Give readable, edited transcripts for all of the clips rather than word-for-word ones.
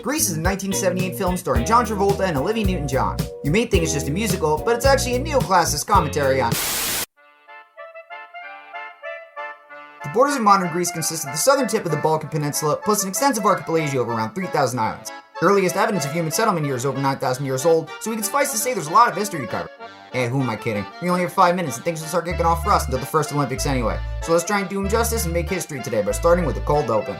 Greece is a 1978 film starring John Travolta and Olivia Newton-John. You may think it's just a musical, but it's actually a neoclassicist commentary on... The borders of modern Greece consist of the southern tip of the Balkan Peninsula, plus an extensive archipelago of around 3,000 islands. The earliest evidence of human settlement here is over 9,000 years old, so we can suffice to say there's a lot of history to cover. Hey, who am I kidding? We only have 5 minutes and things will start kicking off for us until the first Olympics anyway. So let's try and do them justice and make history today by starting with the cold open.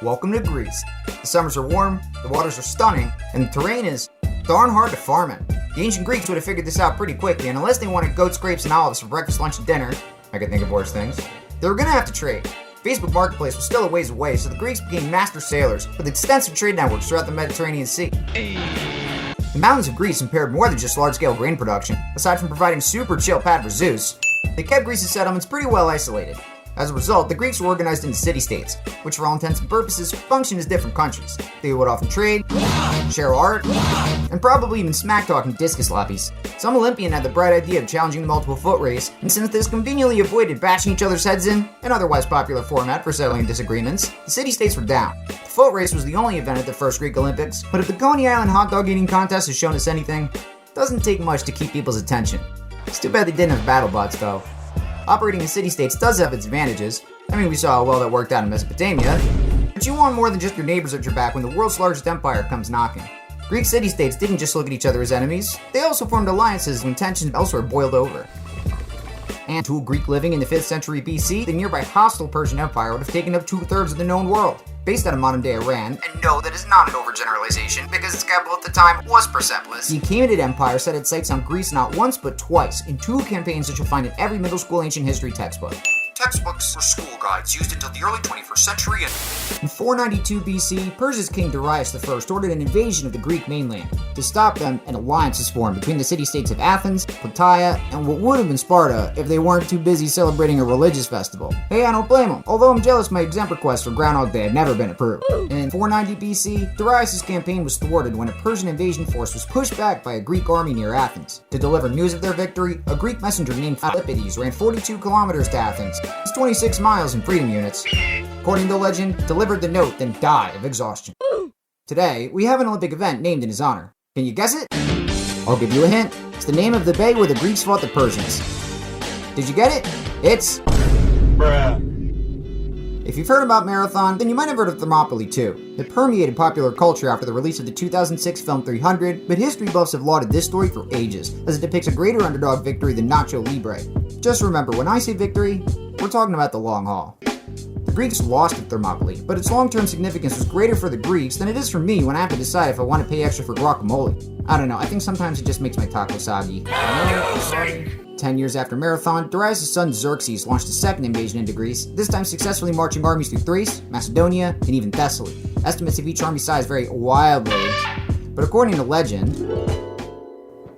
Welcome to Greece. The summers are warm, the waters are stunning, and the terrain is darn hard to farm in. The ancient Greeks would have figured this out pretty quickly, and unless they wanted goat scrapes and olives for breakfast, lunch, and dinner, I could think of worse things, they were gonna have to trade. Facebook Marketplace was still a ways away, so the Greeks became master sailors with extensive trade networks throughout the Mediterranean Sea. The mountains of Greece impaired more than just large-scale grain production. Aside from providing super chill pad for Zeus, they kept Greece's settlements pretty well isolated. As a result, the Greeks were organized into city-states, which for all intents and purposes function as different countries. They would often trade, share art, and probably even smack-talking discus lobbies. Some Olympian had the bright idea of challenging the multiple foot race, and since this conveniently avoided bashing each other's heads in, an otherwise popular format for settling disagreements, the city-states were down. The foot race was the only event at the first Greek Olympics, but if the Coney Island hot dog eating contest has shown us anything, it doesn't take much to keep people's attention. It's too bad they didn't have battle bots though. Operating in city-states does have its advantages. I mean, we saw how well that worked out in Mesopotamia. But you want more than just your neighbors at your back when the world's largest empire comes knocking. Greek city-states didn't just look at each other as enemies, they also formed alliances when tensions elsewhere boiled over. And to a Greek living in the 5th century BC, the nearby hostile Persian Empire would have taken up 2/3 of the known world. Based out of modern-day Iran, and no, that is not an overgeneralization, because its capital at the time was Persepolis. The Achaemenid Empire set its sights on Greece not once but twice, in 2 campaigns that you'll find in every middle school ancient history textbook. Textbooks were school guides used until the early 21st century. In 492 BC, Persia's king Darius I ordered an invasion of the Greek mainland. To stop them, an alliance was formed between the city-states of Athens, Plataea, and what would have been Sparta if they weren't too busy celebrating a religious festival. Hey, I don't blame them, although I'm jealous my exempt request for Groundhog Day had never been approved. In 490 BC, Darius' campaign was thwarted when a Persian invasion force was pushed back by a Greek army near Athens. To deliver news of their victory, a Greek messenger named Philippides ran 42 kilometers to Athens. It's 26 miles in freedom units. According to legend, delivered the note, then died of exhaustion. Today, we have an Olympic event named in his honor. Can you guess it? I'll give you a hint. It's the name of the bay where the Greeks fought the Persians. Did you get it? It's... Bruh. If you've heard about Marathon, then you might have heard of Thermopylae too. It permeated popular culture after the release of the 2006 film 300, but history buffs have lauded this story for ages, as it depicts a greater underdog victory than Nacho Libre. Just remember, when I say victory, we're talking about the long haul. The Greeks lost at Thermopylae, but its long-term significance was greater for the Greeks than it is for me when I have to decide if I want to pay extra for guacamole. I don't know, I think sometimes it just makes my taco soggy. 10 years after Marathon, Darius' son Xerxes launched a second invasion into Greece, this time successfully marching armies through Thrace, Macedonia, and even Thessaly. Estimates of each army's size vary wildly, but according to legend,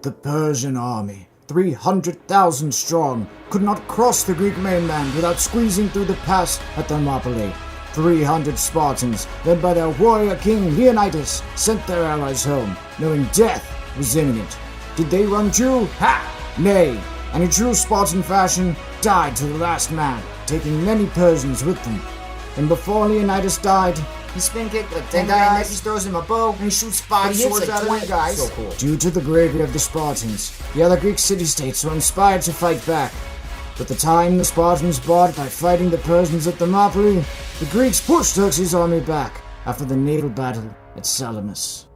the Persian army, 300,000 strong, could not cross the Greek mainland without squeezing through the pass at Thermopylae. 300 Spartans, led by their warrior king Leonidas, sent their allies home, knowing death was imminent. Did they run true? Ha! Nay, and in true Spartan fashion, died to the last man, taking many Persians with them. And before Leonidas died, he spin kicked like 10 guys, he throws him a bow, and he shoots 5 swords out of 20 guys. So cool. Due to the bravery of the Spartans, the other Greek city-states were inspired to fight back. But the time the Spartans bought by fighting the Persians at Thermopylae, the Greeks pushed Xerxes' army back after the naval battle at Salamis.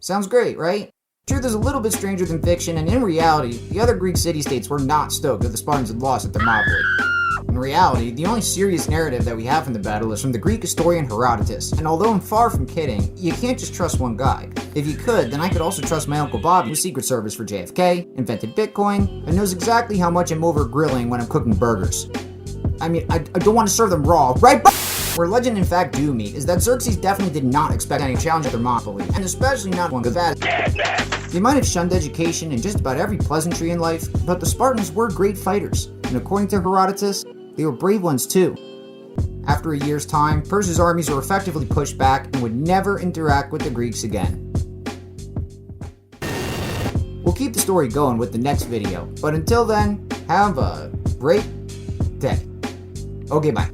Sounds great, right? Truth is a little bit stranger than fiction, and in reality, the other Greek city-states were not stoked that the Spartans had lost at Thermopylae. In reality, the only serious narrative that we have from the battle is from the Greek historian Herodotus, and although I'm far from kidding, you can't just trust one guy. If you could, then I could also trust my Uncle Bobby, who's Secret Service for JFK, invented Bitcoin, and knows exactly how much I'm over grilling when I'm cooking burgers. I mean, I don't want to serve them raw, right? Where legend in fact do meet is that Xerxes definitely did not expect any challenge at Thermopylae, and especially not one as bad. They might have shunned education and just about every pleasantry in life, but the Spartans were great fighters, and according to Herodotus, they were brave ones too. After a year's time, Persia's armies were effectively pushed back and would never interact with the Greeks again. We'll keep the story going with the next video, but until then, have a great day. Okay, bye.